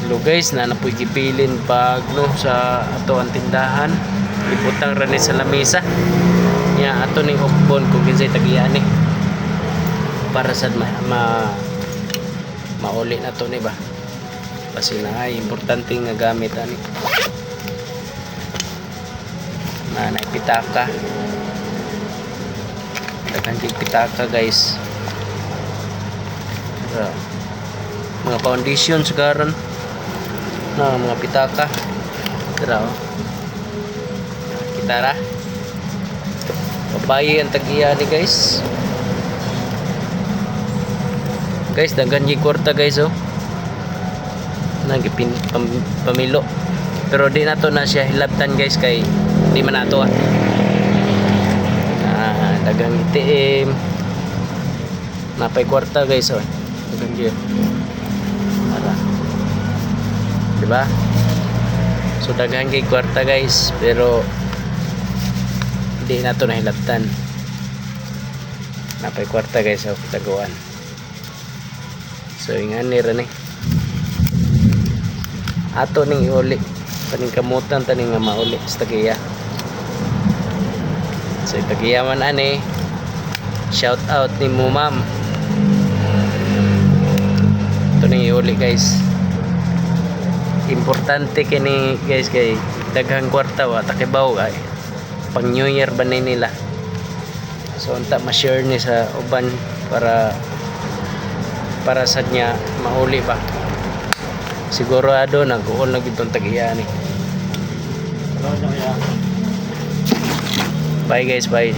Hello guys, na napoy gipilin pag no sa ato ang tindahan. Ibutang ra ni sa lamesa. Nya ato ning ukbon kung kinsay tagiani. Para sad mauli na to ni ba. Kasi na ay importante nga gamit ani. Na pitaka. Daghang pitaka guys. Mga foundation sekarang na mga pitaka tara kita ra babayi ang tag-iya ni guys daghan gi kwarta guys oh nagipin pamilo pero di nato na siya hilabtan guys kay di man nato daghang ITM napay kwarta guys oh daghang gi diba? So daghan kay kwarta guys pero hindi na to nahilabtan. Napay kwarta guys sa taguan. So ingan ni rin ato ning iuli paning kamutan taning nga mauli sa tagiya. So tagiya man ani shout out ni mo ma'am. Ito ning iuli guys. Importante kini guys kay daghang kwarta wa takibaw ay pang New Year ba nila. So unta ma-share ni sa uban para sad niya mauli ba. Sigurado nag-uol na gid tong tagiya ni. Bye guys, bye.